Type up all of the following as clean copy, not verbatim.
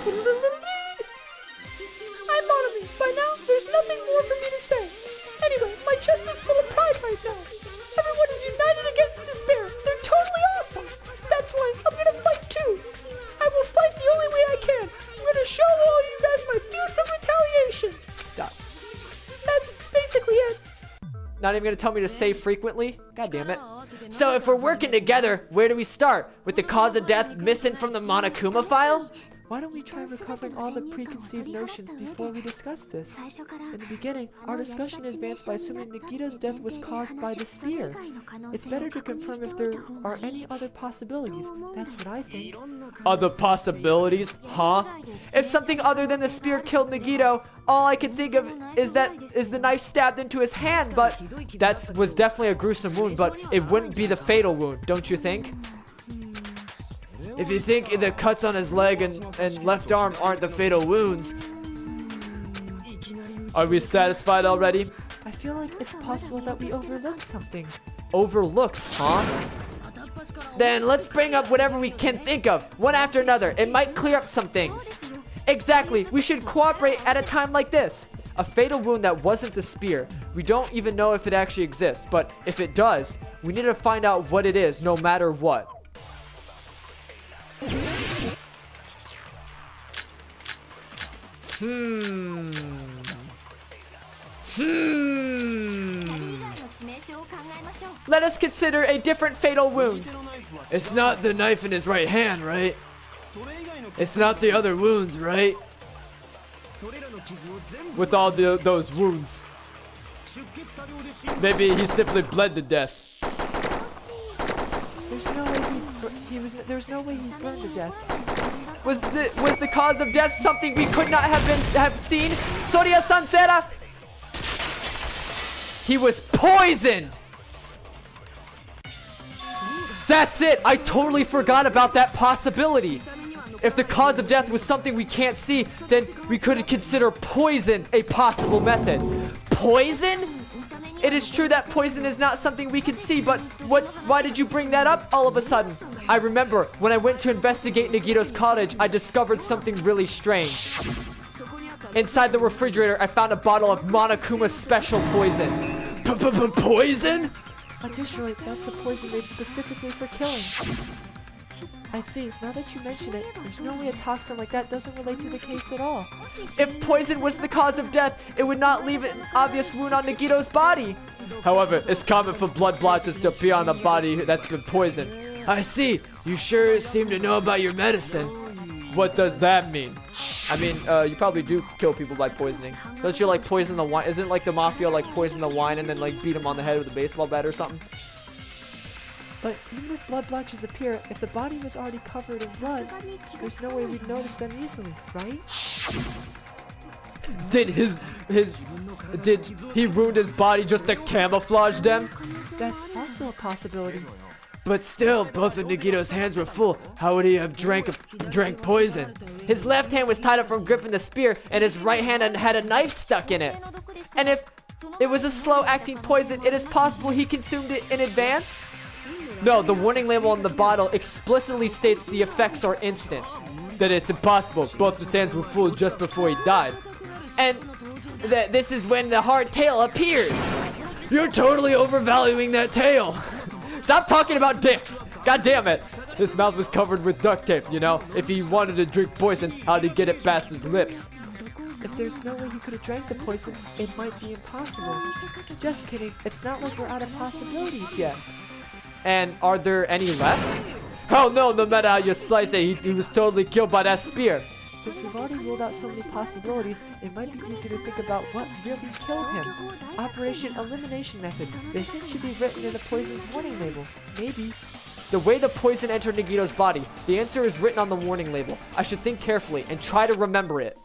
I'm Monomi. By now, there's nothing more for me to say. Anyway, my chest is full of pride right now. Everyone is united against despair. They're totally awesome. That's why I'm gonna fight too. I will fight the only way I can. I'm gonna show all you guys my fearsome retaliation. That's basically it. Not even gonna tell me to say frequently? God damn it. So if we're working together, where do we start? With the cause of death missing from the Monokuma file? Why don't we try recovering all the preconceived notions before we discuss this? In the beginning, our discussion advanced by assuming Nagito's death was caused by the spear. It's better to confirm if there are any other possibilities. That's what I think. Other possibilities? Huh? If something other than the spear killed Nagito, all I can think of is the knife stabbed into his hand, but that was definitely a gruesome wound, but it wouldn't be the fatal wound, don't you think? If you think the cuts on his leg and left arm aren't the fatal wounds, are we satisfied already? I feel like it's possible that we overlooked something. Overlooked, huh? Then let's bring up whatever we can think of, one after another. It might clear up some things. Exactly, we should cooperate at a time like this. A fatal wound that wasn't the spear. We don't even know if it actually exists, but if it does, we need to find out what it is, no matter what. Let us consider a different fatal wound. It's not the knife in his right hand, right? It's not the other wounds, right? With all those wounds. Maybe he simply bled to death. There's no way he's burned to death. Was the cause of death something we could not have seen? Soria Sansera! He was poisoned! That's it! I totally forgot about that possibility. If the cause of death was something we can't see, then we could consider poison a possible method. Poison? It is true that poison is not something we can see, but why did you bring that up all of a sudden? I remember when I went to investigate Nagito's cottage, I discovered something really strange. Inside the refrigerator, I found a bottle of Monokuma's special poison. Poison? Additionally, that's a poison made specifically for killing. I see. Now that you mention it, there's no way a toxin like that doesn't relate to the case at all. If poison was the cause of death, it would not leave an obvious wound on Nagito's body. However, it's common for blood blotches to appear on the body that's been poisoned. I see. You sure seem to know about your medicine. What does that mean? I mean, you probably do kill people by poisoning. Don't you like poison the wine? Isn't like the mafia like poison the wine and then like beat him on the head with a baseball bat or something? But even if blood blotches appear, if the body was already covered in blood, there's no way we'd notice them easily, right? Did he wound his body just to camouflage them? That's also a possibility. But still, both of Nagito's hands were full. How would he have drank poison? His left hand was tied up from gripping the spear, and his right hand had a knife stuck in it. And if it was a slow-acting poison, it is possible he consumed it in advance? No, the warning label on the bottle explicitly states the effects are instant. That it's impossible. Both his hands were full just before he died. And that this is when the hard tail appears. You're totally overvaluing that tail. Stop talking about dicks. God damn it. His mouth was covered with duct tape, you know. If he wanted to drink poison, how'd he get it past his lips? If there's no way he could have drank the poison, it might be impossible. Just kidding. It's not like we're out of possibilities yet. And are there any left? Oh no, no matter how you slice it, he was totally killed by that spear. Since we've already ruled out so many possibilities, it might be easier to think about what really killed him. Operation Elimination Method. The hint should be written in the poison's warning label. Maybe. The way the poison entered Nagito's body, the answer is written on the warning label. I should think carefully and try to remember it.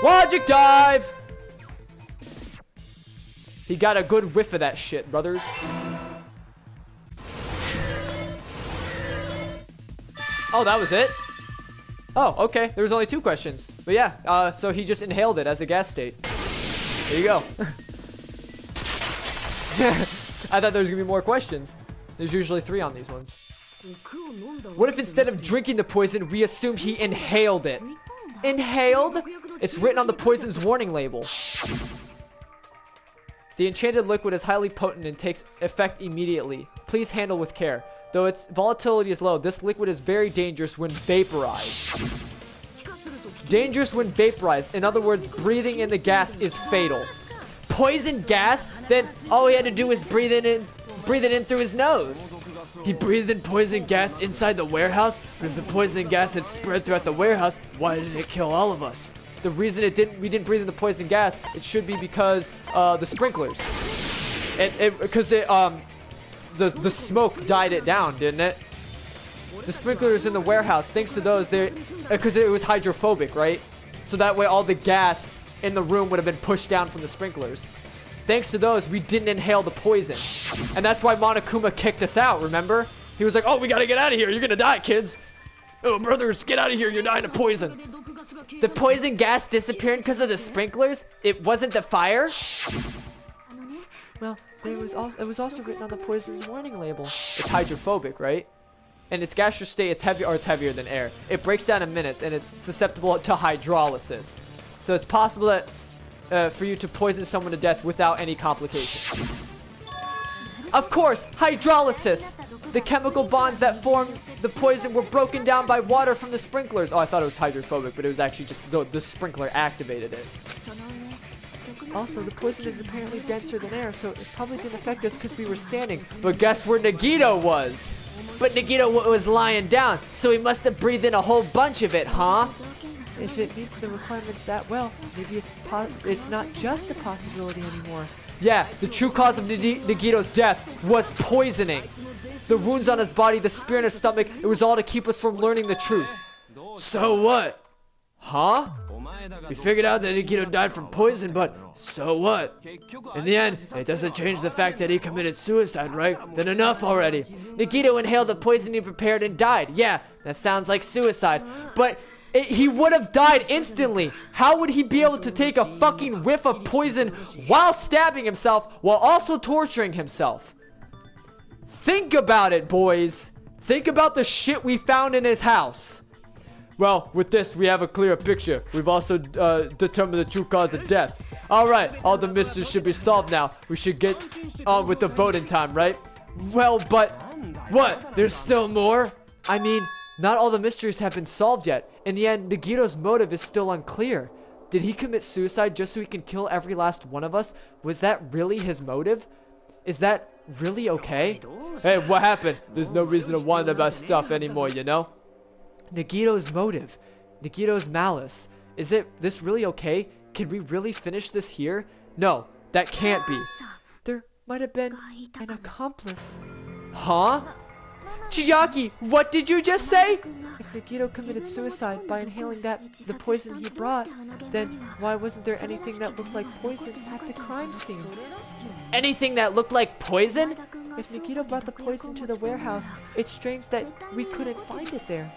Logic dive! He got a good whiff of that shit, brothers. Oh, that was it? Oh, okay. There was only 2 questions. But yeah, so he just inhaled it as a gas state. There you go. I thought there was gonna be more questions. There's usually 3 on these ones. What if instead of drinking the poison, we assume he inhaled it? Inhaled? It's written on the poison's warning label. The enchanted liquid is highly potent and takes effect immediately. Please handle with care. Though its volatility is low, this liquid is very dangerous when vaporized. Dangerous when vaporized. In other words, breathing in the gas is fatal. Poison gas? Then all he had to do was breathe it in through his nose. He breathed in poison gas inside the warehouse, but if the poison gas had spread throughout the warehouse, why didn't it kill all of us? The reason we didn't breathe in the poison gas, it should be because the sprinklers. Because the smoke died it down, didn't it? The sprinklers in the warehouse, thanks to those, because it was hydrophobic, right? So that way all the gas in the room would have been pushed down from the sprinklers. Thanks to those, we didn't inhale the poison. And that's why Monokuma kicked us out, remember? He was like, oh, we gotta get out of here. You're gonna die, kids. Oh, brothers, get out of here. You're dying of poison. The poison gas disappeared because of the sprinklers? It wasn't the fire? Well, it was also written on the poison's warning label. It's hydrophobic, right? And its gaseous state is heavier than air. It breaks down in minutes, and it's susceptible to hydrolysis. So it's possible that for you to poison someone to death without any complications. Of course, hydrolysis! The chemical bonds that formed the poison were broken down by water from the sprinklers. Oh, I thought it was hydrophobic, but it was actually just the sprinkler activated it. Also, the poison is apparently denser than air, so it probably didn't affect us because we were standing. But guess where Nagito was? But Nagito was lying down, so he must have breathed in a whole bunch of it, huh? If it meets the requirements that well, maybe it's not just a possibility anymore. Yeah, the true cause of Nagito's death was poisoning. The wounds on his body, the spear in his stomach, it was all to keep us from learning the truth. So what? Huh? We figured out that Nagito died from poison, but so what? In the end, it doesn't change the fact that he committed suicide, right? Then enough already. Nagito inhaled the poison he prepared and died. Yeah, that sounds like suicide. But he would have died instantly. How would he be able to take a fucking whiff of poison while stabbing himself while also torturing himself? Think about it, boys. Think about the shit we found in his house. Well, with this, we have a clear picture. We've also determined the true cause of death. Alright, all the mysteries should be solved now. We should get on with the voting time, right? Well, but what? There's still more? I mean, not all the mysteries have been solved yet. In the end, Nagito's motive is still unclear. Did he commit suicide just so he can kill every last one of us? Was that really his motive? Is that really okay? Hey, what happened? There's no reason to wonder about stuff anymore, you know? Nagito's motive. Nagito's malice. Is this really okay? Can we really finish this here? No, that can't be. There might have been an accomplice. Huh? Chiaki, what did you just say? If Nagito committed suicide by inhaling the poison he brought, then why wasn't there anything that looked like poison at the crime scene? Anything that looked like poison? If Nagito brought the poison to the warehouse, it's strange that we couldn't find it there.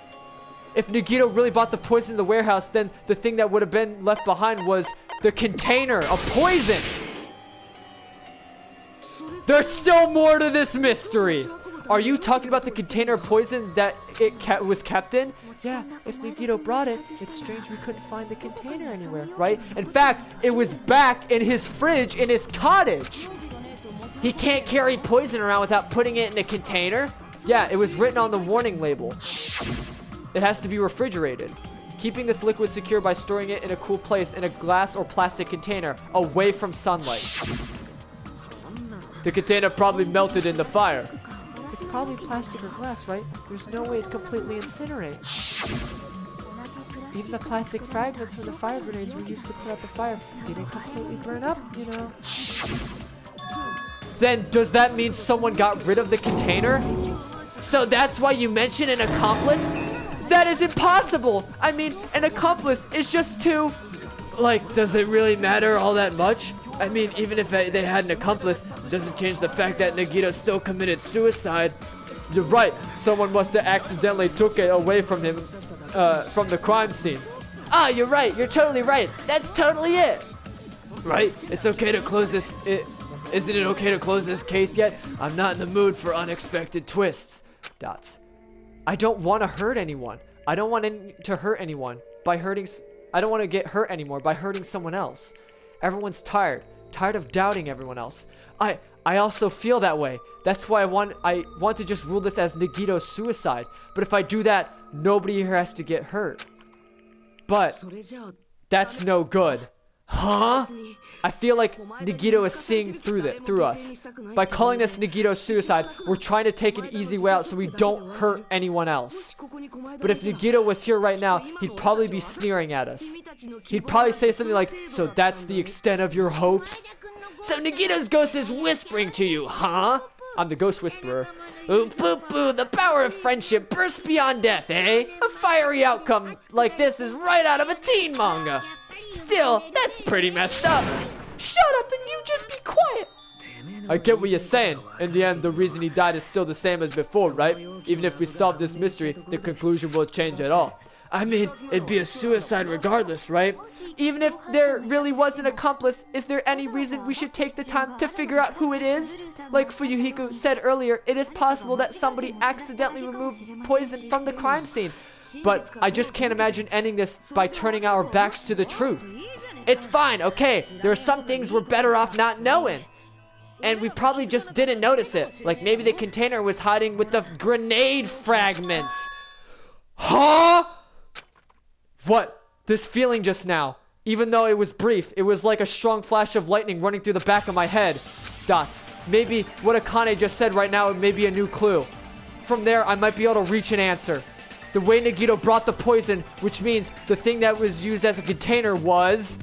If Nagito really bought the poison in the warehouse, then the thing that would have been left behind was the container of poison. There's still more to this mystery. Are you talking about the container of poison that it was kept in? Yeah, if Nagito brought it, it's strange we couldn't find the container anywhere, right? In fact, it was back in his fridge in his cottage. He can't carry poison around without putting it in a container. Yeah, it was written on the warning label. It has to be refrigerated. Keeping this liquid secure by storing it in a cool place in a glass or plastic container away from sunlight. The container probably melted in the fire. It's probably plastic or glass, right? There's no way to completely incinerate. Even the plastic fragments from the fire grenades we used to put out the fire didn't completely burn up, you know. Then does that mean someone got rid of the container? So that's why you mentioned an accomplice? That is impossible! I mean, an accomplice is just two... Like, does it really matter all that much? I mean, even if they had an accomplice, it doesn't change the fact that Nagito still committed suicide. You're right, someone must have accidentally took it away from him, from the crime scene. Ah, you're right, you're totally right. That's totally it! Right? It's okay to close this... Isn't it okay to close this case yet? I'm not in the mood for unexpected twists. Dots. I don't want to hurt anyone. I don't want to hurt anyone by hurting... I don't want to get hurt anymore by hurting someone else. Everyone's tired of doubting everyone else. I also feel that way. That's why I want to just rule this as Nagito's suicide. But if I do that, nobody here has to get hurt. But that's no good. Huh? I feel like Nagito is seeing through us. By calling this Nagito's suicide, we're trying to take an easy way out so we don't hurt anyone else. But if Nagito was here right now, he'd probably be sneering at us. He'd probably say something like, so that's the extent of your hopes? So Nagito's ghost is whispering to you, huh? I'm the ghost whisperer. Ooh, boo boo, the power of friendship bursts beyond death, eh? A fiery outcome like this is right out of a teen manga. Still, that's pretty messed up. Shut up and you just be quiet. I get what you're saying. In the end, the reason he died is still the same as before, right? Even if we solve this mystery, the conclusion won't change at all. I mean, it'd be a suicide regardless, right? Even if there really was an accomplice, is there any reason we should take the time to figure out who it is? Like Fuyuhiko said earlier, it is possible that somebody accidentally removed poison from the crime scene. But I just can't imagine ending this by turning our backs to the truth. It's fine, okay? There are some things we're better off not knowing. And we probably just didn't notice it. Like maybe the container was hiding with the grenade fragments. Huh? What? This feeling just now, even though it was brief, it was like a strong flash of lightning running through the back of my head. Dots. Maybe what Akane just said right now may be a new clue. From there, I might be able to reach an answer. The way Nagito brought the poison, which means the thing that was used as a container was...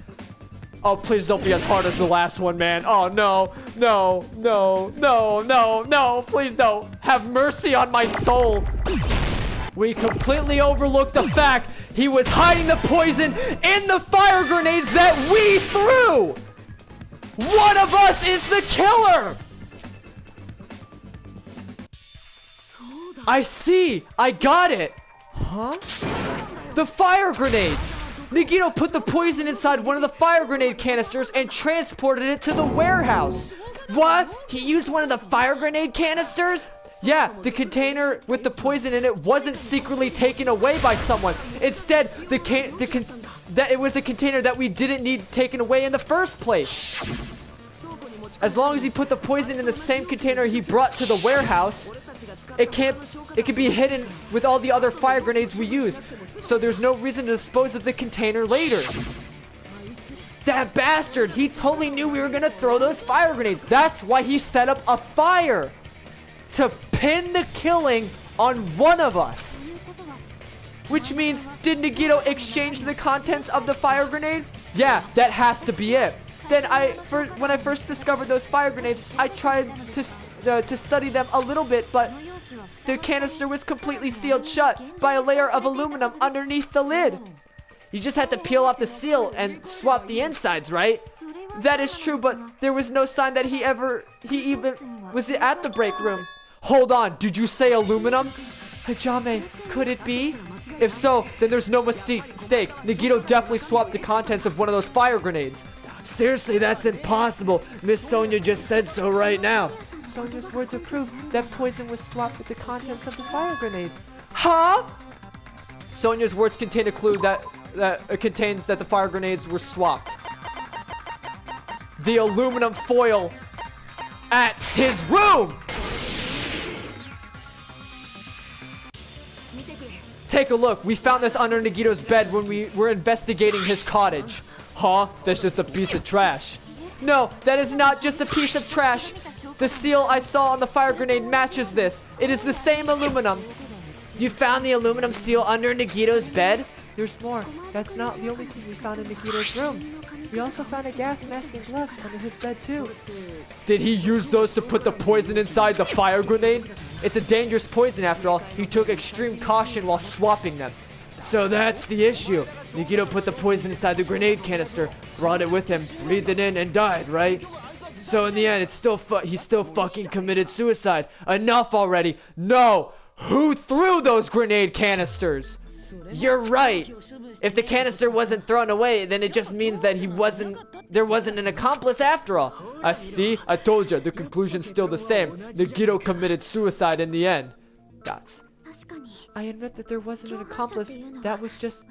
Oh, please don't be as hard as the last one, man. Oh, no. No, no, no, no, no. Please don't. Have mercy on my soul. We completely overlooked the fact he was hiding the poison in the fire grenades that we threw! One of us is the killer! I see! I got it! Huh? The fire grenades! Nagito put the poison inside one of the fire grenade canisters and transported it to the warehouse. What? He used one of the fire grenade canisters? Yeah, the container with the poison in it wasn't secretly taken away by someone. Instead, it was a container that we didn't need taken away in the first place. As long as he put the poison in the same container he brought to the warehouse, it can be hidden with all the other fire grenades we use. So there's no reason to dispose of the container later. That bastard, he totally knew we were gonna throw those fire grenades. That's why he set up a fire. To pin the killing on one of us. Which means, did Nagito exchange the contents of the fire grenade? Yeah, that has to be it. Then when I first discovered those fire grenades, I tried to study them a little bit, but the canister was completely sealed shut by a layer of aluminum underneath the lid. You just had to peel off the seal and swap the insides, right? That is true, but there was no sign that he even was at the break room. Hold on, did you say aluminum? Hajime, could it be? If so, then there's no mistake. Nagito definitely swapped the contents of one of those fire grenades. Seriously, that's impossible. Miss Sonia just said so right now. Sonia's words are proof that poison was swapped with the contents of the fire grenade. Huh? Sonia's words contain a clue that contains that the fire grenades were swapped. The aluminum foil at his room! Take a look. We found this under Nagito's bed when we were investigating his cottage. Huh? That's just a piece of trash. No, that is not just a piece of trash. The seal I saw on the fire grenade matches this. It is the same aluminum. You found the aluminum seal under Nagito's bed? There's more. That's not the only thing we found in Nagito's room. We also found a gas mask and gloves under his bed too. Did he use those to put the poison inside the fire grenade? It's a dangerous poison after all. He took extreme caution while swapping them. So that's the issue. Nagito put the poison inside the grenade canister, brought it with him, breathed it in, and died, right? So in the end, he still fucking committed suicide. Enough already. No! Who threw those grenade canisters? You're right. If the canister wasn't thrown away, then it just means that there wasn't an accomplice after all. I see. I told you. The conclusion's still the same. Nagito committed suicide in the end. Dots. I admit that there wasn't an accomplice. That was just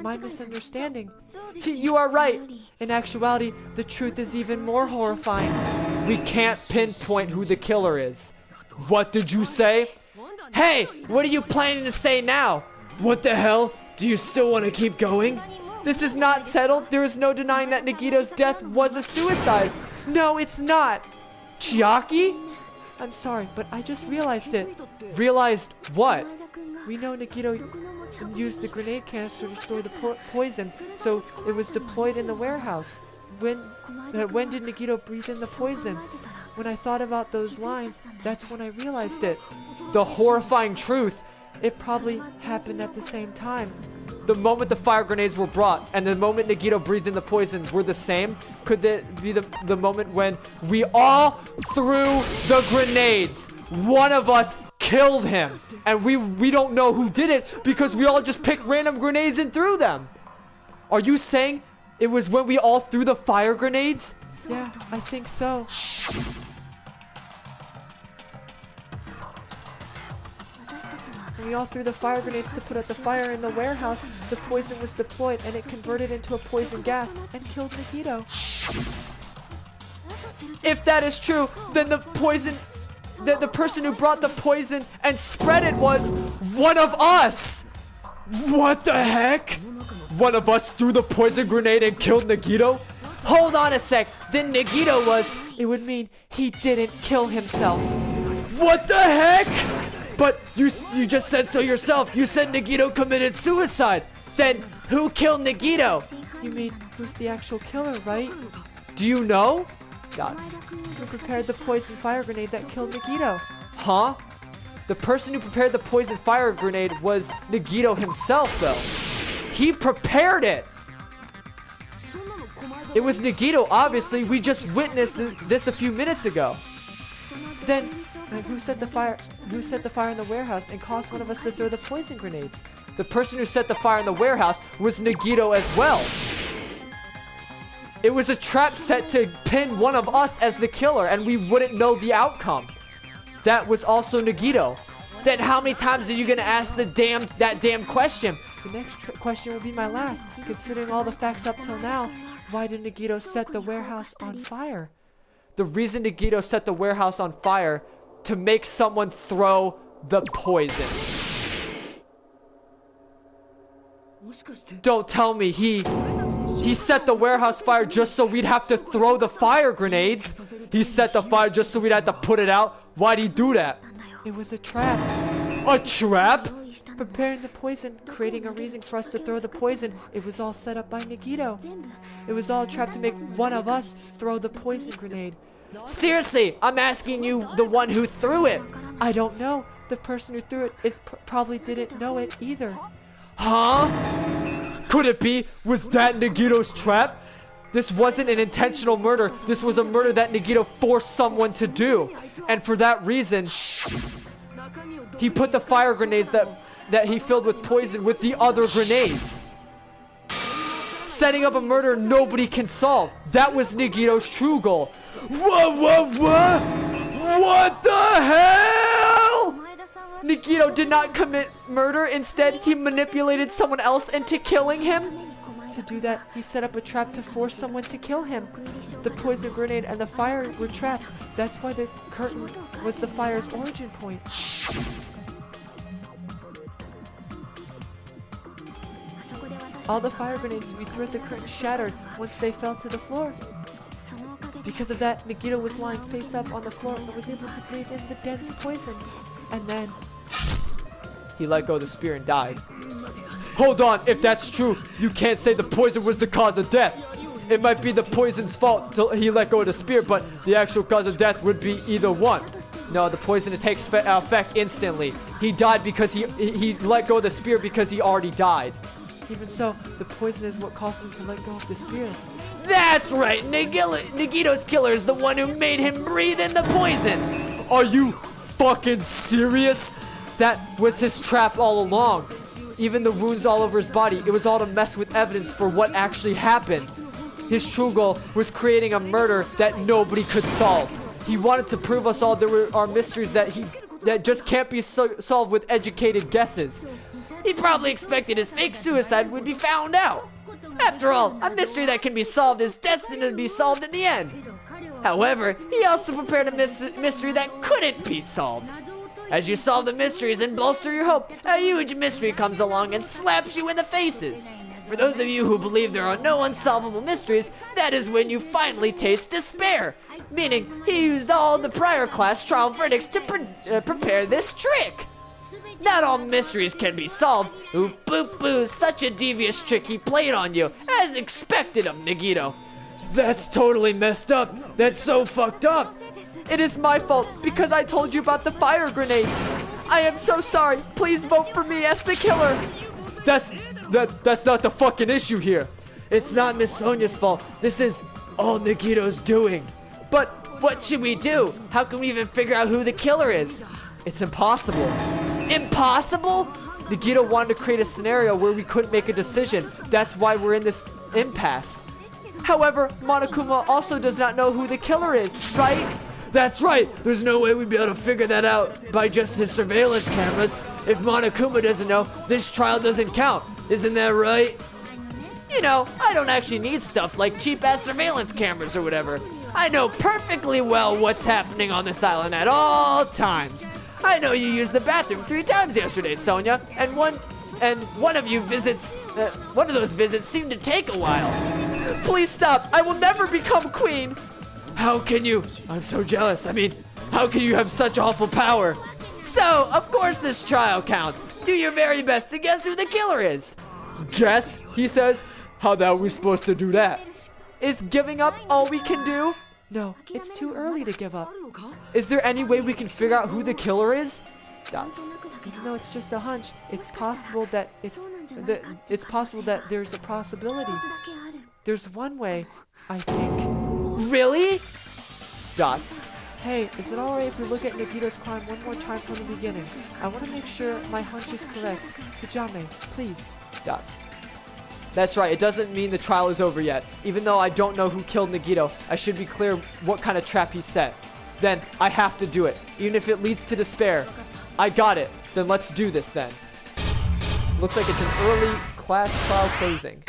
my misunderstanding. You are right. In actuality, the truth is even more horrifying. We can't pinpoint who the killer is. What did you say? Hey, what are you planning to say now? What the hell? Do you still want to keep going? This is not settled. There is no denying that Nagito's death was a suicide. No, it's not. Chiaki? I'm sorry, but I just realized it. Realized what? We know Nagito used the grenade canister to store the poison, so it was deployed in the warehouse. When did Nagito breathe in the poison? When I thought about those lines, that's when I realized it. The horrifying truth. It probably happened at the same time. The moment the fire grenades were brought and the moment Nagito breathed in the poison were the same? Could that be the moment when we all threw the grenades? One of us killed him. And we don't know who did it because we all just picked random grenades and threw them. Are you saying it was when we all threw the fire grenades? Yeah, I think so. When we all threw the fire grenades to put out the fire in the warehouse, the poison was deployed and it converted into a poison gas and killed Nagito. If that is true, then the person who brought the poison and spread it was one of us! What the heck? One of us threw the poison grenade and killed Nagito? Hold on a sec, then Nagito was... It would mean he didn't kill himself. What the heck? But you just said so yourself. You said Nagito committed suicide. Then who killed Nagito? You mean who's the actual killer, right? Do you know? Dots. Who prepared the poison fire grenade that killed Nagito? Huh? The person who prepared the poison fire grenade was Nagito himself, though. He prepared it. It was Nagito, obviously. We just witnessed this a few minutes ago. Then, who set the fire in the warehouse and caused one of us to throw the poison grenades? The person who set the fire in the warehouse was Nagito as well. It was a trap set to pin one of us as the killer, and we wouldn't know the outcome. That was also Nagito. Then how many times are you gonna ask that damn question? The next question will be my last. Considering all the facts up till now, why did Nagito set the warehouse on fire? The reason Nagito set the warehouse on fire to make someone throw the poison. Don't tell me he set the warehouse fire just so we'd have to throw the fire grenades. He set the fire just so we'd have to put it out. Why'd he do that? It was a trap. A trap? Preparing the poison, creating a reason for us to throw the poison. It was all set up by Nagito. It was all a trap to make one of us throw the poison grenade. Seriously, I'm asking you, the one who threw it. I don't know. The person who threw it probably didn't know it either. Huh? Could it be? Was that Nagito's trap? This wasn't an intentional murder. This was a murder that Nagito forced someone to do. And for that reason, he put the fire grenades that he filled with poison with the other grenades. Setting up a murder nobody can solve. That was Nagito's true goal. What? What the hell? Nagito did not commit murder. Instead, he manipulated someone else into killing him. To do that, he set up a trap to force someone to kill him. The poison grenade and the fire were traps. That's why the curtain was the fire's origin point. All the fire grenades we threw at the curtain shattered once they fell to the floor. Because of that, Nagito was lying face up on the floor and was able to breathe in the dense poison. And then he let go of the spear and died. Hold on, if that's true, you can't say the poison was the cause of death. It might be the poison's fault till he let go of the spear, but the actual cause of death would be either one. No, the poison takes effect instantly. He died because he let go of the spear because he already died. Even so, the poison is what caused him to let go of the spear. That's right! Nagito's killer is the one who made him breathe in the poison! Are you fucking serious? That was his trap all along. Even the wounds all over his body, it was all to mess with evidence for what actually happened. His true goal was creating a murder that nobody could solve. He wanted to prove us all there are mysteries that just can't be solved with educated guesses. He probably expected his fake suicide would be found out. After all, a mystery that can be solved is destined to be solved in the end. However, he also prepared a mystery that couldn't be solved. As you solve the mysteries and bolster your hope, a huge mystery comes along and slaps you in the faces. For those of you who believe there are no unsolvable mysteries, that is when you finally taste despair. Meaning, he used all the prior class trial verdicts to prepare this trick. Not all mysteries can be solved. Ooh, boop boo, such a devious trick he played on you, as expected of Nagito. That's totally messed up. That's so fucked up. It is my fault because I told you about the fire grenades. I am so sorry. Please vote for me as the killer. That's not the fucking issue here. It's not Miss Sonia's fault. This is all Nagito's doing. But what should we do? How can we even figure out who the killer is? It's impossible. Impossible? Nagito wanted to create a scenario where we couldn't make a decision. That's why we're in this impasse. However, Monokuma also does not know who the killer is, right? That's right. There's no way we'd be able to figure that out by just his surveillance cameras. If Monokuma doesn't know, this trial doesn't count. Isn't that right? You know, I don't actually need stuff like cheap-ass surveillance cameras or whatever. I know perfectly well what's happening on this island at all times. I know you used the bathroom 3 times yesterday, Sonia, and one of those visits seemed to take a while. Please stop. I will never become queen. How can you? I'm so jealous. I mean, how can you have such awful power? So, of course this trial counts. Do your very best to guess who the killer is. Guess? He says. How the hell are we supposed to do that? Is giving up all we can do? No, it's too early to give up. Is there any way we can figure out who the killer is? Dots. Even though it's just a hunch, it's possible that there's a possibility. There's one way, I think. Really? Dots. Hey, is it alright if we look at Nagito's crime one more time from the beginning? I want to make sure my hunch is correct. Hijame, please. Dots. That's right, it doesn't mean the trial is over yet. Even though I don't know who killed Nagito, I should be clear what kind of trap he set. Then, I have to do it, even if it leads to despair. I got it. Then let's do this then. Looks like it's an early class trial closing.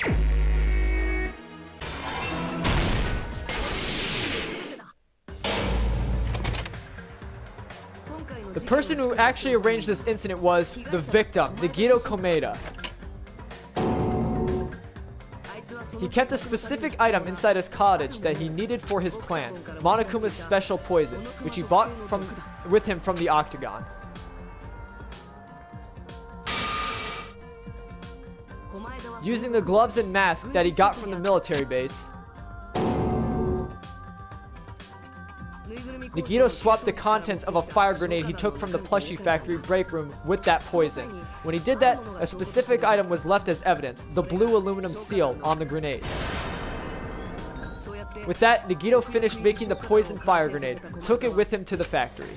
The person who actually arranged this incident was the victim, Nagito Komeda. He kept a specific item inside his cottage that he needed for his plan, Monokuma's special poison, which he bought with him from the Octagon. Using the gloves and mask that he got from the military base, Nagito swapped the contents of a fire grenade he took from the plushie factory break room with that poison. When he did that, a specific item was left as evidence, the blue aluminum seal on the grenade. With that, Nagito finished making the poison fire grenade, took it with him to the factory.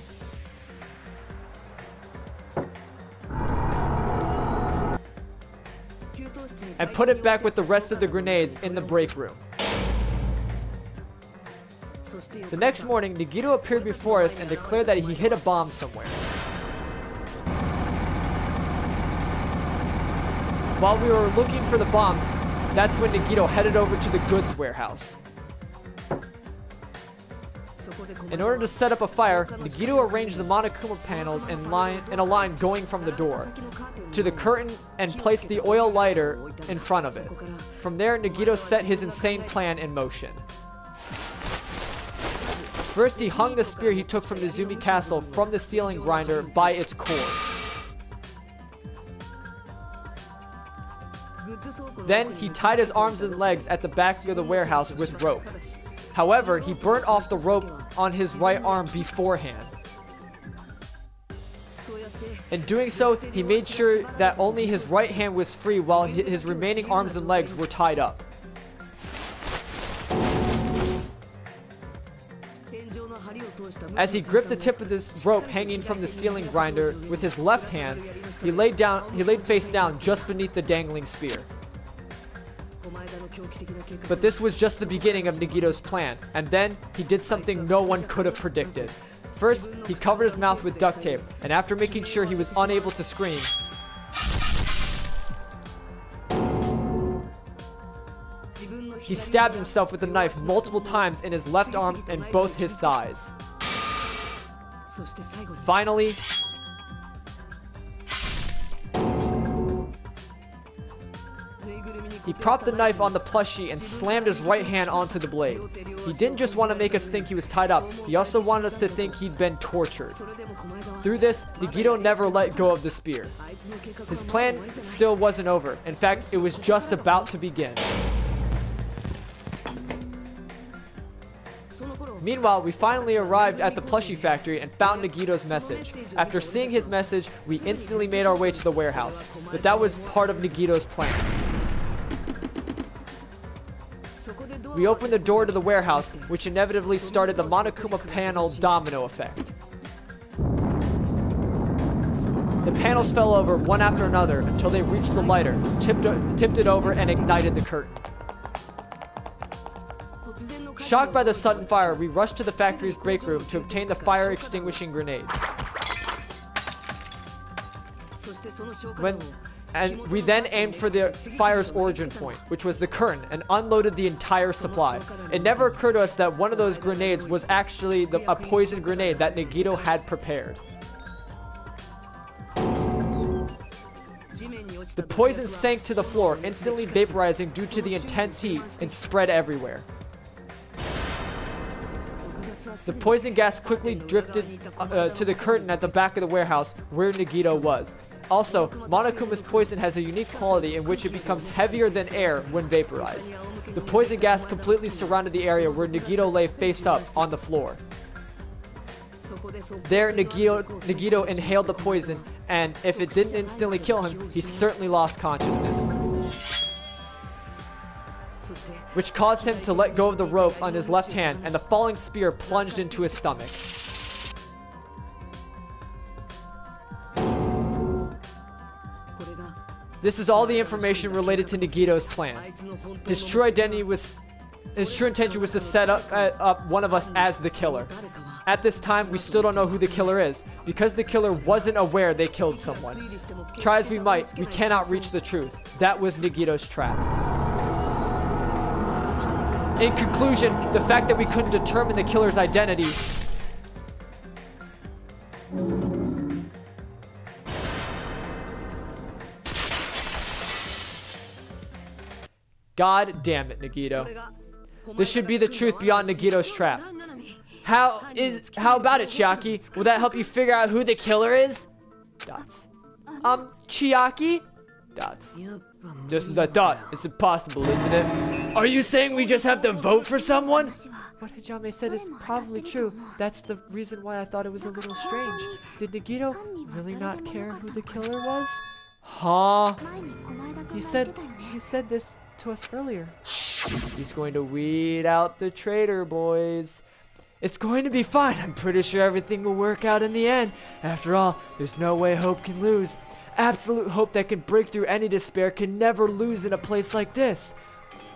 And put it back with the rest of the grenades in the break room. The next morning, Nagito appeared before us and declared that he hid a bomb somewhere. While we were looking for the bomb, that's when Nagito headed over to the goods warehouse. In order to set up a fire, Nagito arranged the Monokuma panels in a line going from the door to the curtain and placed the oil lighter in front of it. From there, Nagito set his insane plan in motion. First, he hung the spear he took from Nezumi Castle from the ceiling grinder by its cord. Then, he tied his arms and legs at the back of the warehouse with rope. However, he burnt off the rope on his right arm beforehand. In doing so, he made sure that only his right hand was free while his remaining arms and legs were tied up. As he gripped the tip of this rope hanging from the ceiling grinder with his left hand, he laid face down just beneath the dangling spear. But this was just the beginning of Nagito's plan, and then he did something no one could have predicted. First, he covered his mouth with duct tape, and after making sure he was unable to scream, he stabbed himself with a knife multiple times in his left arm and both his thighs. Finally, he propped the knife on the plushie and slammed his right hand onto the blade. He didn't just want to make us think he was tied up, he also wanted us to think he'd been tortured. Through this, Nagito never let go of the spear. His plan still wasn't over. In fact, it was just about to begin. Meanwhile, we finally arrived at the plushie factory and found Nagito's message. After seeing his message, we instantly made our way to the warehouse. But that was part of Nagito's plan. We opened the door to the warehouse, which inevitably started the Monokuma panel domino effect. The panels fell over one after another until they reached the lighter, tipped it over, and ignited the curtain. Shocked by the sudden fire, we rushed to the factory's break room to obtain the fire extinguishing grenades. We then aimed for the fire's origin point, which was the curtain, and unloaded the entire supply. It never occurred to us that one of those grenades was actually a poison grenade that Nagito had prepared. The poison sank to the floor, instantly vaporizing due to the intense heat, and spread everywhere. The poison gas quickly drifted to the curtain at the back of the warehouse where Nagito was. Also, Monokuma's poison has a unique quality in which it becomes heavier than air when vaporized. The poison gas completely surrounded the area where Nagito lay face up on the floor. There, Nagito inhaled the poison, and if it didn't instantly kill him, he certainly lost consciousness, which caused him to let go of the rope on his left hand, and the falling spear plunged into his stomach. This is all the information related to Nagito's plan. His true intention was to set up one of us as the killer. At this time, we still don't know who the killer is, because the killer wasn't aware they killed someone. Try as we might, we cannot reach the truth. That was Nagito's trap. In conclusion, the fact that we couldn't determine the killer's identity God damn it, Nagito. This should be the truth beyond Nagito's trap. How about it, Chiaki? Will that help you figure out who the killer is? Dots. Chiaki? Dots. Just as I thought. It's impossible, isn't it? Are you saying we just have to vote for someone? What Hajime said is probably true. That's the reason why I thought it was a little strange. Did Nagito really not care who the killer was? Huh? He said this to us earlier. He's going to weed out the traitor, boys. It's going to be fine. I'm pretty sure everything will work out in the end. After all, there's no way hope can lose. Absolute hope that can break through any despair can never lose in a place like this.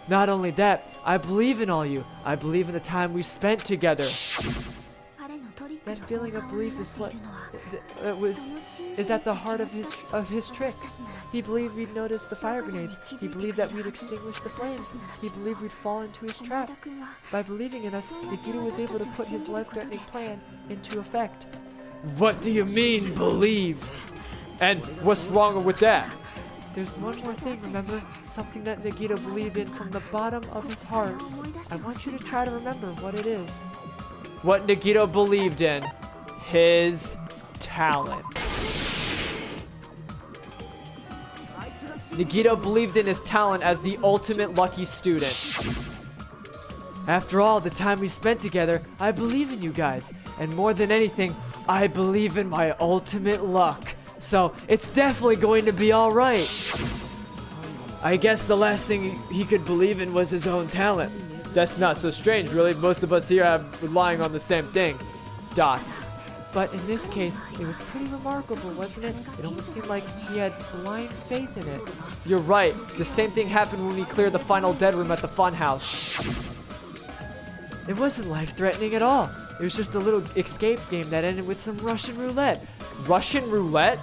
Not only that, I believe in all you. I believe in the time we spent together. That feeling of belief is what is at the heart of his trick. He believed we'd notice the fire grenades. He believed that we'd extinguish the flames. He believed we'd fall into his trap. By believing in us, Nagito was able to put his life-threatening plan into effect. What do you mean, believe? And what's wrong with that? There's one more thing, remember? Something that Nagito believed in from the bottom of his heart. I want you to try to remember what it is. What Nagito believed in. His talent. Nagito believed in his talent as the ultimate lucky student. After all the time we spent together, I believe in you guys. And more than anything, I believe in my ultimate luck. So, it's definitely going to be alright. I guess the last thing he could believe in was his own talent. That's not so strange, really. Most of us here are relying on the same thing. Dots. But in this case, it was pretty remarkable, wasn't it? It almost seemed like he had blind faith in it. You're right. The same thing happened when we cleared the final dead room at the funhouse. It wasn't life-threatening at all. It was just a little escape game that ended with some Russian roulette. Russian roulette?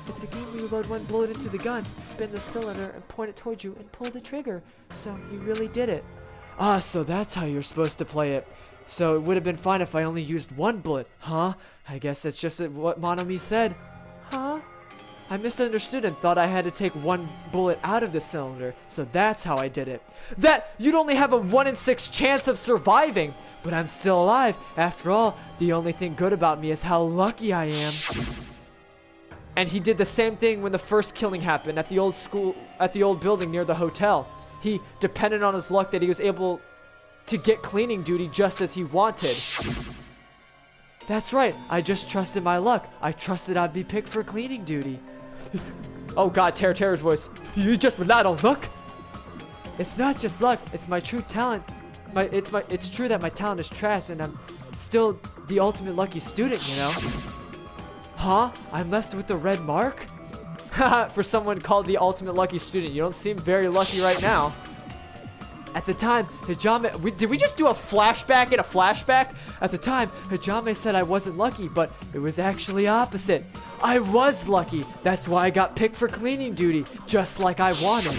It's a game where you load one bullet into the gun, spin the cylinder, and point it towards you, and pull the trigger. So, you really did it. Ah, so that's how you're supposed to play it. So, it would have been fine if I only used one bullet. Huh? I guess that's just what Monomi said. Huh? I misunderstood and thought I had to take one bullet out of the cylinder, so that's how I did it. That you'd only have a 1 in 6 chance of surviving, but I'm still alive. After all, the only thing good about me is how lucky I am. And he did the same thing when the first killing happened at the old building near the hotel. He depended on his luck that he was able to get cleaning duty just as he wanted. That's right, I just trusted my luck. I trusted I'd be picked for cleaning duty. Oh god, Terra's voice. You just relied on luck? It's not just luck, it's my true talent. It's true that my talent is trash and I'm still the ultimate lucky student, you know? Huh? I'm left with the red mark? Haha, for someone called the ultimate lucky student, you don't seem very lucky right now. At the time, Hajime... Did we just do a flashback in a flashback? At the time, Hajime said I wasn't lucky, but it was actually opposite. I was lucky. That's why I got picked for cleaning duty, just like I wanted.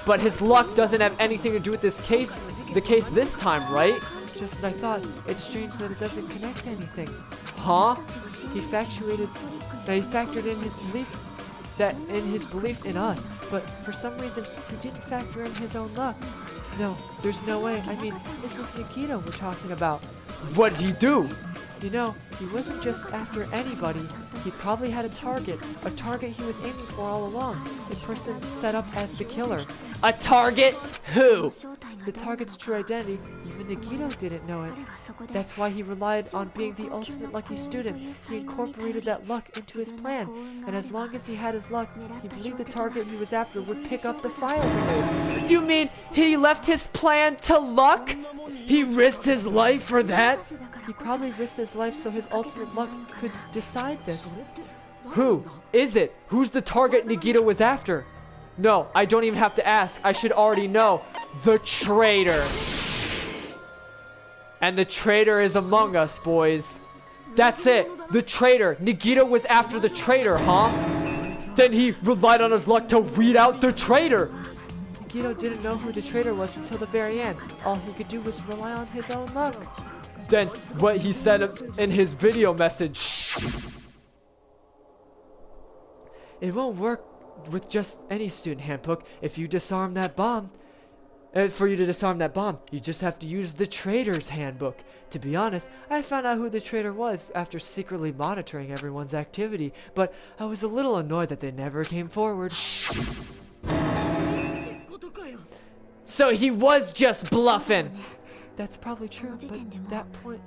But his luck doesn't have anything to do with the case this time, right? Just as I thought. It's strange that it doesn't connect to anything. Huh? He factored in his belief in us, but for some reason he didn't factor in his own luck. No, there's no way. I mean, this is Nagito we're talking about. What'd he do? You know, he wasn't just after anybody. He probably had a target he was aiming for all along. The person set up as the killer. A target? Who? The target's true identity, even Nagito didn't know it. That's why he relied on being the ultimate lucky student. He incorporated that luck into his plan, and as long as he had his luck, he believed the target he was after would pick up the fire grenade. You mean he left his plan to luck? He risked his life for that? He probably risked his life so his ultimate luck could decide this. Who is it? Who's the target Nagito was after? No, I don't even have to ask. I should already know. The traitor. And the traitor is among us, boys. That's it. The traitor. Nagito was after the traitor, huh? Then he relied on his luck to weed out the traitor. Nagito didn't know who the traitor was until the very end. All he could do was rely on his own luck. Then what he said in his video message. It won't work with just any student handbook if you disarm that bomb. For you to disarm that bomb, you just have to use the traitor's handbook. To be honest, I found out who the traitor was after secretly monitoring everyone's activity, but I was a little annoyed that they never came forward. So he was just bluffing. That's probably true, but at that point,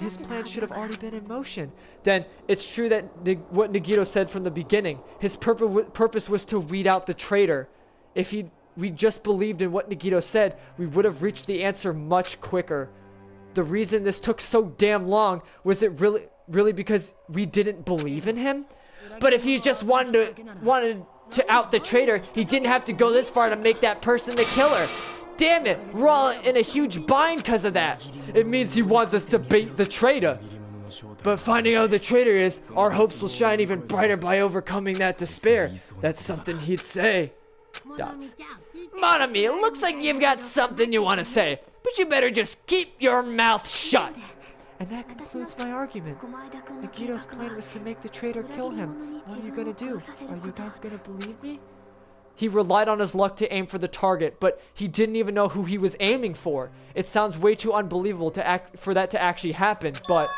his plan should have already been in motion. Then it's true that what Nagito said from the beginning. His purpose was to weed out the traitor. If we just believed in what Nagito said, we would have reached the answer much quicker. The reason this took so damn long was it really because we didn't believe in him? But if he just wanted to out the traitor, he didn't have to go this far to make that person the killer. Damn it, we're all in a huge bind because of that. It means he wants us to bait the traitor. But finding out who the traitor is, our hopes will shine even brighter by overcoming that despair. That's something he'd say. Dots. Monomi, it looks like you've got something you want to say, but you better just keep your mouth shut. And that concludes my argument. Nagito's plan was to make the traitor kill him. What are you gonna do? Are you guys gonna believe me? He relied on his luck to aim for the target, but he didn't even know who he was aiming for. It sounds way too unbelievable for that to actually happen, but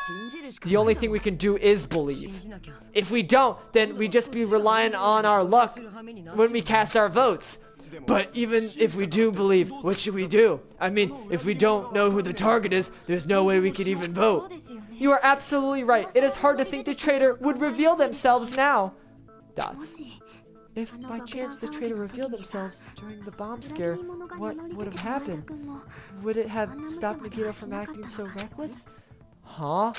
the only thing we can do is believe. If we don't, then we just be relying on our luck when we cast our votes. But even if we do believe, what should we do? I mean, if we don't know who the target is, there's no way we can even vote. You are absolutely right. It is hard to think the traitor would reveal themselves now. Dots. If by chance the traitor revealed themselves during the bomb scare, what would have happened? Would it have stopped Nagito from acting so reckless? Huh?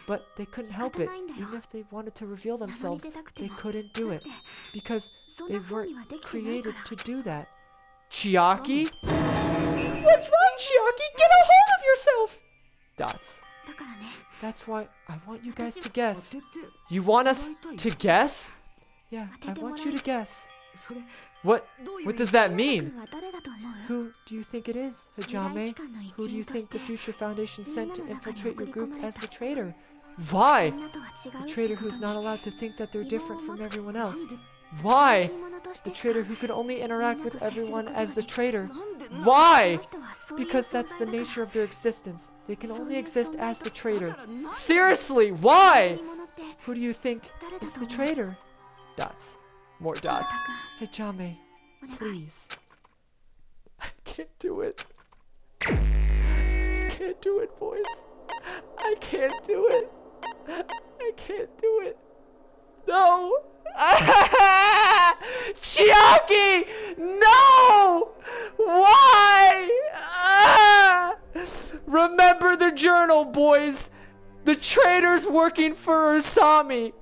But they couldn't help it. Even if they wanted to reveal themselves, they couldn't do it. Because they weren't created to do that. Chiaki? What's wrong, Chiaki? Get a hold of yourself! Dots. That's why I want you guys to guess. You want us to guess? Yeah, I want you to guess. What does that mean? Who do you think it is, Hajime? Who do you think the Future Foundation sent to infiltrate your group as the traitor? Why? The traitor who's not allowed to think that they're different from everyone else. Why? The traitor who could only interact with everyone as the traitor. Why? Because that's the nature of their existence. They can only exist as the traitor. Seriously, why? Who do you think is the traitor? Dots. More dots. Hajime, please. I can't do it. I can't do it, boys. I can't do it. I can't do it. No! Chiaki! No! Why? Remember the journal, boys. The traitor's working for Usami.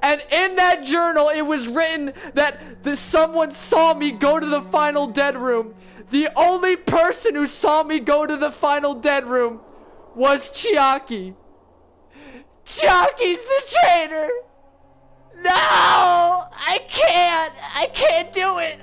And in that journal, it was written that someone saw me go to the final dead room. The only person who saw me go to the final dead room was Chiaki. Chiaki's the traitor. No, I can't do it.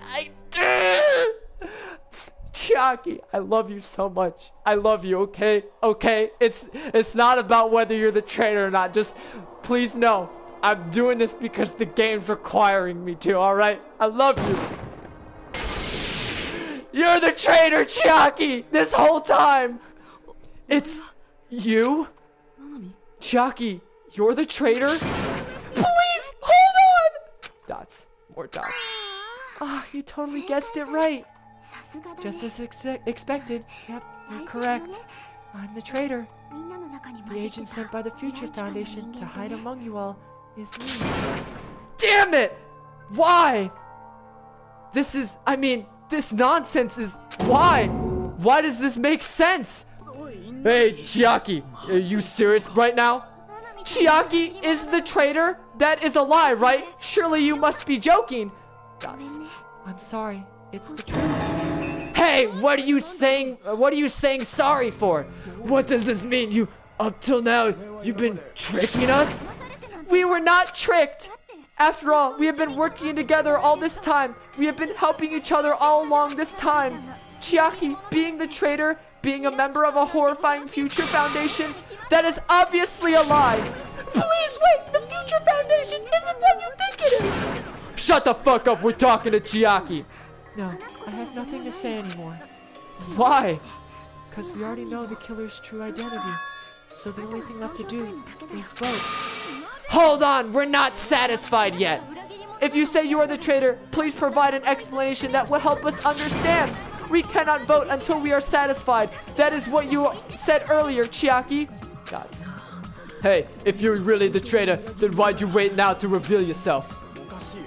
Chiaki, I love you so much. I love you, okay? Okay? It's not about whether you're the traitor or not. Just please know, I'm doing this because the game's requiring me to, alright? I love you. You're the traitor, Chiaki, this whole time. It's you? Chiaki, you're the traitor? Please, hold on! Dots, more dots. Ah, you totally guessed it right. Just as expected. Yep, you're correct. I'm the traitor. The agent sent by the Future Foundation to hide among you all is me. Damn it! Why? This nonsense is... Why? Why does this make sense? Hey, Chiaki, are you serious right now? Chiaki is the traitor? That is a lie, right? Surely you must be joking. Dots, I'm sorry. It's the truth. Hey, what are you saying? What are you saying sorry for? What does this mean? Up till now, you've been tricking us? We were not tricked. After all, we have been working together all this time. We have been helping each other all along this time. Chiaki, being the traitor, being a member of a horrifying Future Foundation, that is obviously a lie. Please wait, the Future Foundation isn't what you think it is. Shut the fuck up, we're talking to Chiaki. No, I have nothing to say anymore. Why? Because we already know the killer's true identity. So the only thing left to do is vote. Hold on, we're not satisfied yet. If you say you are the traitor, please provide an explanation that will help us understand. We cannot vote until we are satisfied. That is what you said earlier, Chiaki. Dots. Hey, if you're really the traitor, then why'd you wait now to reveal yourself?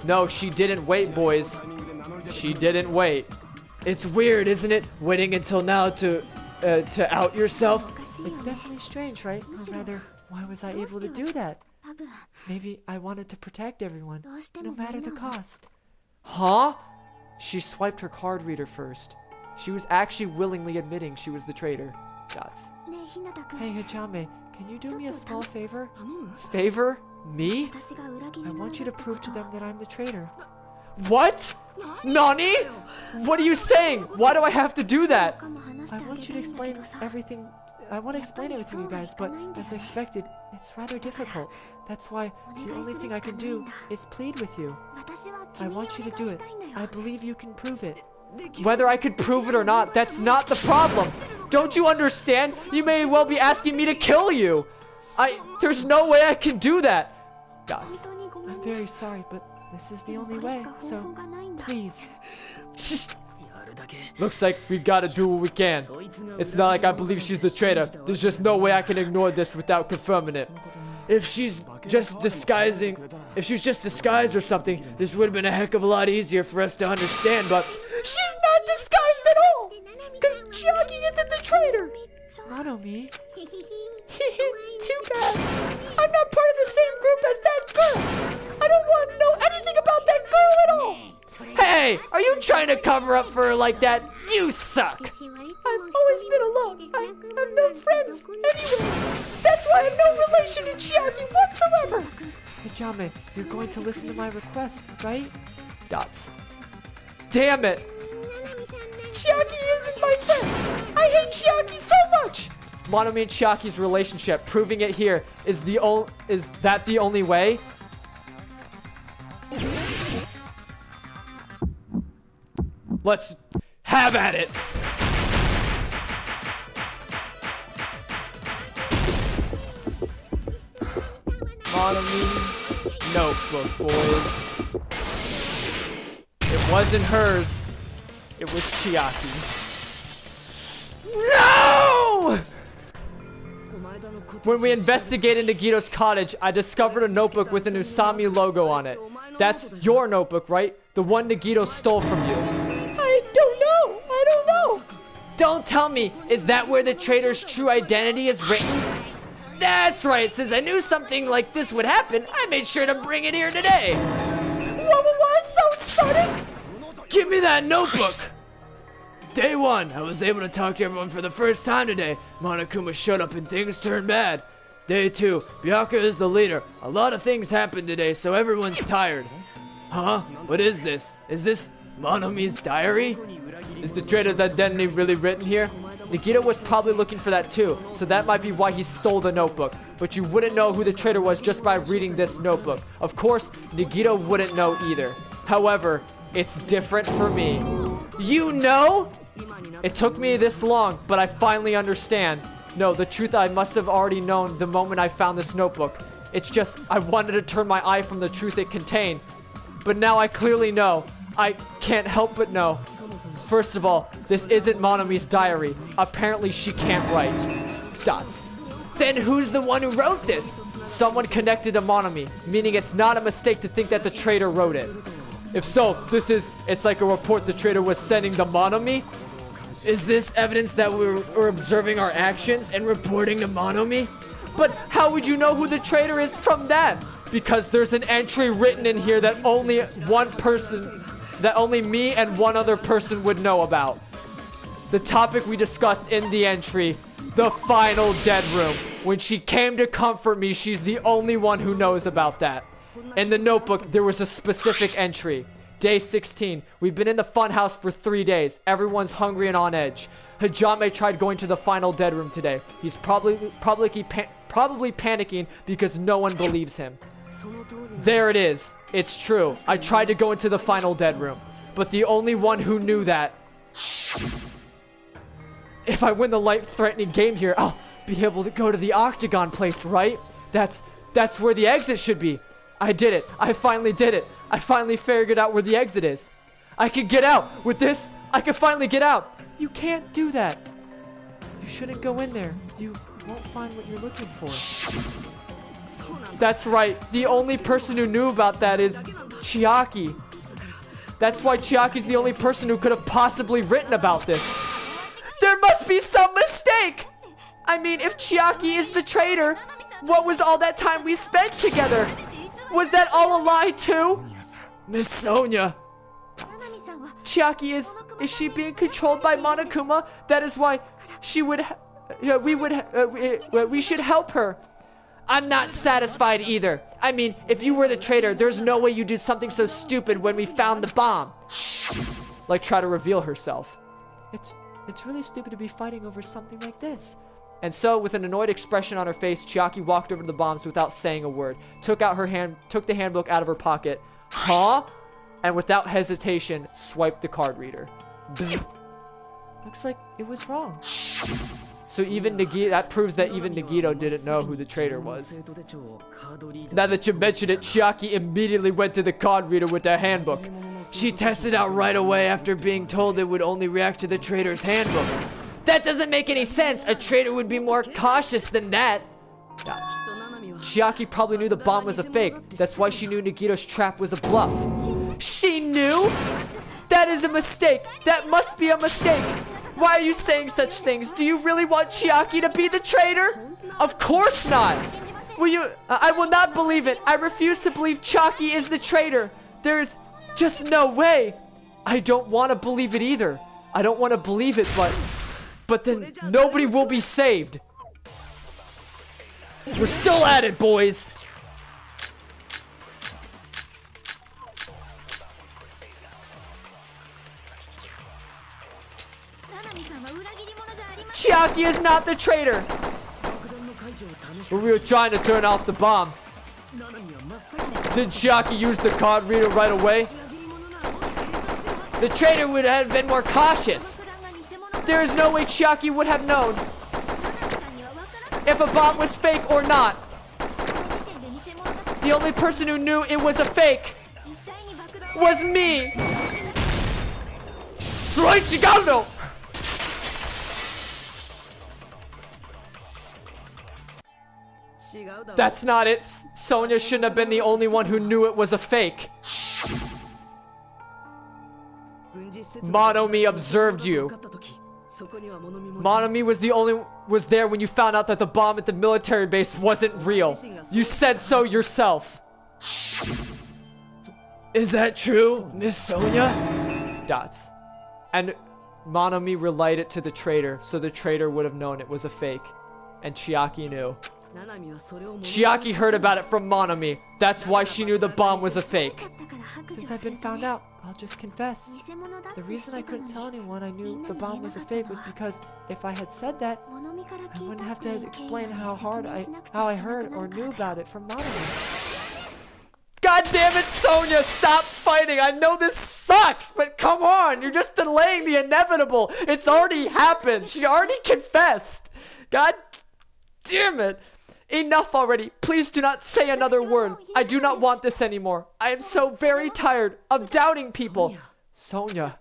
No, she didn't wait, boys. She didn't wait. It's weird, isn't it? Waiting until now to out yourself? It's definitely strange, right? Or rather, why was I able to do that? Maybe I wanted to protect everyone, no matter the cost. Huh? She swiped her card reader first. She was actually willingly admitting she was the traitor. Dots. Hey, Hajime, can you do me a small favor? Favor? Me? I want you to prove to them that I'm the traitor. What? Nani? What are you saying? Why do I have to do that? I want you to explain everything. I want to explain everything to you guys, but as expected, it's rather difficult. That's why the only thing I can do is plead with you. I want you to do it. I believe you can prove it. Whether I could prove it or not, that's not the problem. Don't you understand? You may well be asking me to kill you. There's no way I can do that. Dots. I'm very sorry, but this is the only way, so please. Looks like we gotta do what we can. It's not like I believe she's the traitor. There's just no way I can ignore this without confirming it. If she's just disguising, if she was just disguised or something, this would have been a heck of a lot easier for us to understand, but she's not disguised at all! Because Chiaki isn't the traitor! Monomi. Too bad. I'm not part of the same group as that girl! I don't want to know anything about that girl at all! Hey, are you trying to cover up for her like that? You suck! I've always been alone. I have no friends anyway. That's why I have no relation to Chiaki whatsoever. Hajime, you're going to listen to my request, right? Dots. Damn it! Chiaki isn't my friend. I hate Chiaki so much. Monomi and Chiaki's relationship, proving it here, is that the only way? Let's have at it! Monomi's notebook, boys. It wasn't hers. It was Chiaki's. No! When we investigated Nagito's cottage, I discovered a notebook with an Usami logo on it. That's your notebook, right? The one Nagito stole from you. I don't know. I don't know. Don't tell me. Is that where the traitor's true identity is written? That's right. Since I knew something like this would happen, I made sure to bring it here today. What? So sudden? Give me that notebook. Day 1, I was able to talk to everyone for the first time today. Monokuma showed up and things turned bad. Day 2, Byakuya is the leader. A lot of things happened today, so everyone's tired. Huh? What is this? Is this Monomi's diary? Is the traitor's identity really written here? Nagito was probably looking for that too, so that might be why he stole the notebook. But you wouldn't know who the traitor was just by reading this notebook. Of course, Nagito wouldn't know either. However, it's different for me. You know? It took me this long, but I finally understand. No, the truth I must have already known the moment I found this notebook. It's just, I wanted to turn my eye from the truth it contained. But now I clearly know. I can't help but know. First of all, this isn't Monomi's diary. Apparently she can't write. Dots. Then who's the one who wrote this? Someone connected to Monomi, meaning it's not a mistake to think that the traitor wrote it. If so, it's like a report the traitor was sending to Monomi? Is this evidence that we're observing our actions and reporting to Monomi? But how would you know who the traitor is from that? Because there's an entry written in here that only me and one other person would know about. The topic we discussed in the entry, the final dead room. When she came to comfort me, she's the only one who knows about that. In the notebook, there was a specific entry. Day 16. We've been in the funhouse for 3 days. Everyone's hungry and on edge. Hajime tried going to the final dead room today. He's probably panicking because no one believes him. There it is. It's true. I tried to go into the final dead room, but the only one who knew that. If I win the life-threatening game here, I'll be able to go to the Octagon place, right? That's where the exit should be. I did it. I finally did it. I finally figured out where the exit is. I can get out. With this, I can finally get out. You can't do that. You shouldn't go in there. You won't find what you're looking for. That's right. The only person who knew about that is Chiaki. That's why Chiaki's the only person who could have possibly written about this. There must be some mistake. I mean, if Chiaki is the traitor, what was all that time we spent together? Was that all a lie too? Miss Sonia. Chiaki is she being controlled by Monokuma? That is why we should help her. I'm not satisfied either. I mean, if you were the traitor, there's no way you did something so stupid when we found the bomb. Like try to reveal herself. It's really stupid to be fighting over something like this. And so, with an annoyed expression on her face, Chiaki walked over to the bombs without saying a word, took the handbook out of her pocket, and without hesitation, swiped the card reader. Bzz. Looks like it was wrong. So even that proves that even Nagito didn't know who the traitor was. Now that you mention it, Chiaki immediately went to the card reader with the handbook. She tested out right away after being told it would only react to the traitor's handbook. That doesn't make any sense. A traitor would be more cautious than that. Dots. Chiaki probably knew the bomb was a fake. That's why she knew Nagito's trap was a bluff. She knew? That is a mistake. That must be a mistake. Why are you saying such things? Do you really want Chiaki to be the traitor? Of course not. I will not believe it. I refuse to believe Chiaki is the traitor. There's just no way. I don't want to believe it either. I don't want to believe it, but then nobody will be saved. We're still at it, boys. Chiaki is not the traitor. We were trying to turn off the bomb. Did Chiaki use the card reader right away? The traitor would have been more cautious. There is no way Chiaki would have known if a bomb was fake or not. The only person who knew it was a fake was me. Soichigano! That's not it. Sonya shouldn't have been the only one who knew it was a fake. Monomi observed you. Monomi was there when you found out that the bomb at the military base wasn't real. You said so yourself. Is that true, Miss Sonya? Dots. And Monomi relayed it to the traitor, so the traitor would have known it was a fake. And Chiaki knew. Chiaki heard about it from Monomi. That's why she knew the bomb was a fake. Since I've been found out, I'll just confess. The reason I couldn't tell anyone I knew the bomb was a fake was because if I had said that, I wouldn't have to explain how I heard or knew about it from Monomi. God damn it, Sonya, stop fighting. I know this sucks, but come on. You're just delaying the inevitable. It's already happened. She already confessed. God damn it. Enough already. Please do not say another word. I do not want this anymore. I am so very tired of doubting people. Sonya.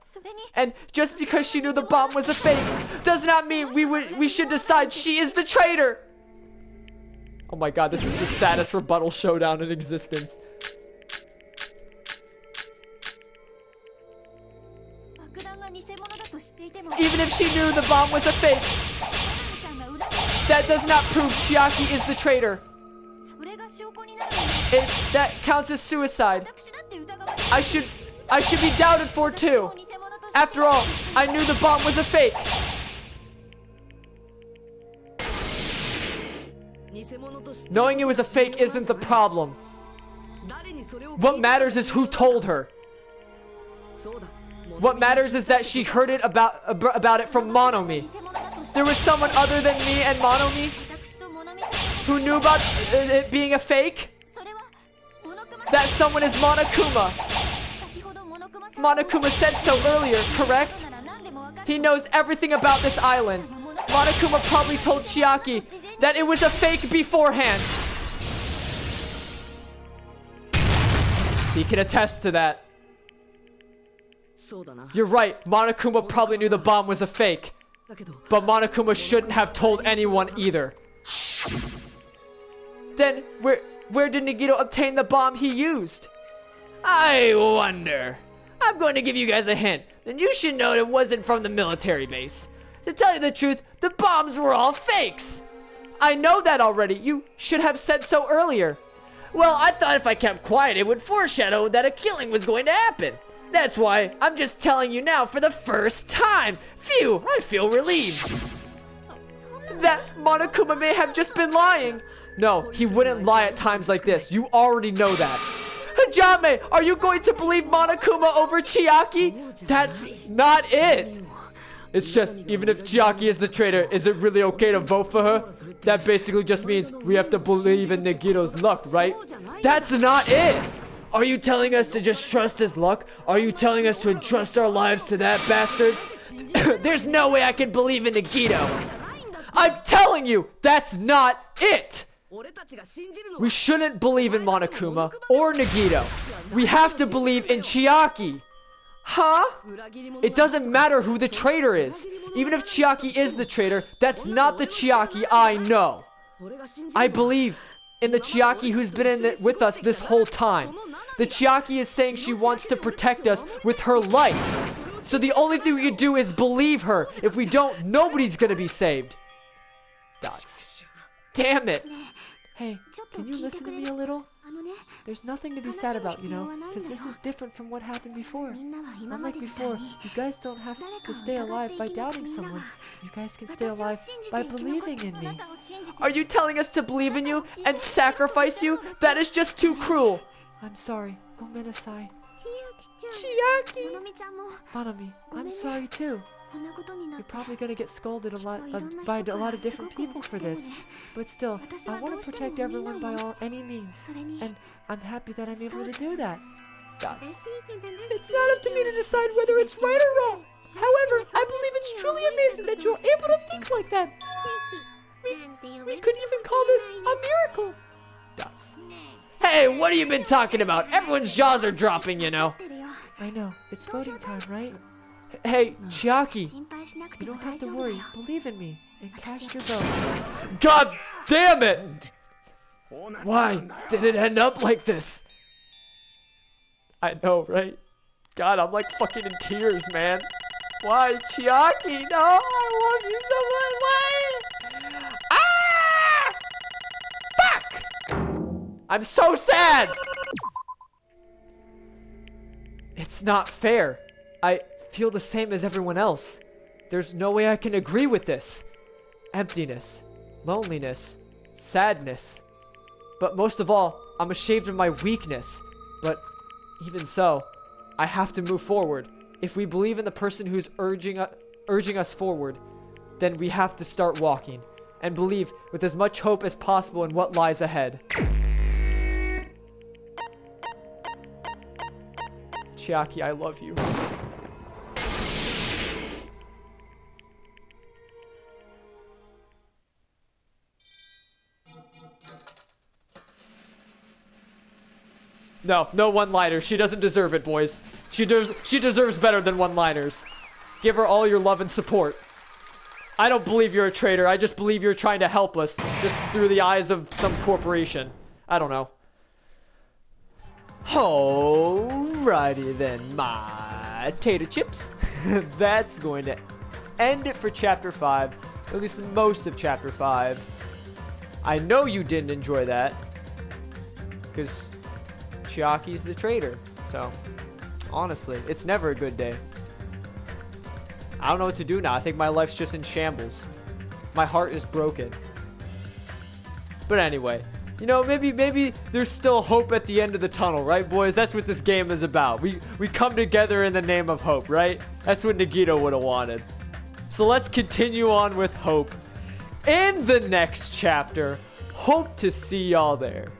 And just because she knew the bomb was a fake does not mean we should decide she is the traitor. Oh my god, this is the saddest rebuttal showdown in existence. Even if she knew the bomb was a fake, that does not prove Chiaki is the traitor. That counts as suicide. I should be doubted for too. After all, I knew the bomb was a fake. Knowing it was a fake isn't the problem. What matters is who told her. What matters is that she heard it about it from Monomi. There was someone other than me and Monomi who knew about it being a fake. That someone is Monokuma. Monokuma said so earlier, correct? He knows everything about this island. Monokuma probably told Chiaki that it was a fake beforehand. He can attest to that. You're right, Monokuma probably knew the bomb was a fake. But Monokuma shouldn't have told anyone either. Then, where did Nagito obtain the bomb he used? I wonder. I'm going to give you guys a hint. Then you should know it wasn't from the military base. To tell you the truth, the bombs were all fakes. I know that already. You should have said so earlier. Well, I thought if I kept quiet, it would foreshadow that a killing was going to happen. That's why I'm just telling you now for the first time. Phew, I feel relieved. That Monokuma may have just been lying. No, he wouldn't lie at times like this. You already know that. Hajime, are you going to believe Monokuma over Chiaki? That's not it. It's just, even if Chiaki is the traitor, is it really okay to vote for her? That basically just means we have to believe in Nagito's luck, right? That's not it. Are you telling us to just trust his luck? Are you telling us to entrust our lives to that bastard? There's no way I can believe in Nagito. I'm telling you, that's not it. We shouldn't believe in Monokuma or Nagito. We have to believe in Chiaki. Huh? It doesn't matter who the traitor is. Even if Chiaki is the traitor, that's not the Chiaki I know. I believe in the Chiaki who's been with us this whole time. The Chiaki is saying she wants to protect us with her life. So the only thing we can do is believe her. If we don't, nobody's gonna be saved. Dots. Damn it. Hey, can you listen to me a little? There's nothing to be sad about, you know, because this is different from what happened before. Unlike before, you guys don't have to stay alive by doubting someone. You guys can stay alive by believing in me. Are you telling us to believe in you and sacrifice you? That is just too cruel. I'm sorry. Gomenasai. Chiaki! Hanami, I'm sorry too. You're probably gonna get scolded by a lot of different people for this. But still, I want to protect everyone by any means. And I'm happy that I'm able to do that. Dots. It's not up to me to decide whether it's right or wrong. However, I believe it's truly amazing that you're able to think like that. We could even call this a miracle. Dots. Hey, what have you been talking about? Everyone's jaws are dropping, you know. I know. It's voting time, right? Hey, Chiaki. You don't have to worry. Believe in me and cast your vote. God damn it! Why did it end up like this? I know, right? God, I'm like fucking in tears, man. Why, Chiaki? No, I love you so much. Why? Ah! Fuck! I'm so sad! It's not fair. I feel the same as everyone else. There's no way I can agree with this. Emptiness, loneliness, sadness. But most of all, I'm ashamed of my weakness. But even so, I have to move forward. If we believe in the person who's urging us forward, then we have to start walking and believe with as much hope as possible in what lies ahead. Chiaki, I love you. No one-liners. She doesn't deserve it, boys. She deserves better than one-liners. Give her all your love and support. I don't believe you're a traitor. I just believe you're trying to help us, just through the eyes of some corporation. I don't know. Alrighty then, my tater chips. That's going to end it for Chapter 5. At least most of Chapter 5. I know you didn't enjoy that. Because Chiaki's the traitor. So, honestly, it's never a good day. I don't know what to do now. I think my life's just in shambles. My heart is broken. But anyway, you know, maybe there's still hope at the end of the tunnel, right, boys? That's what this game is about. We come together in the name of hope, right? That's what Nagito would have wanted. So let's continue on with hope in the next chapter. Hope to see y'all there.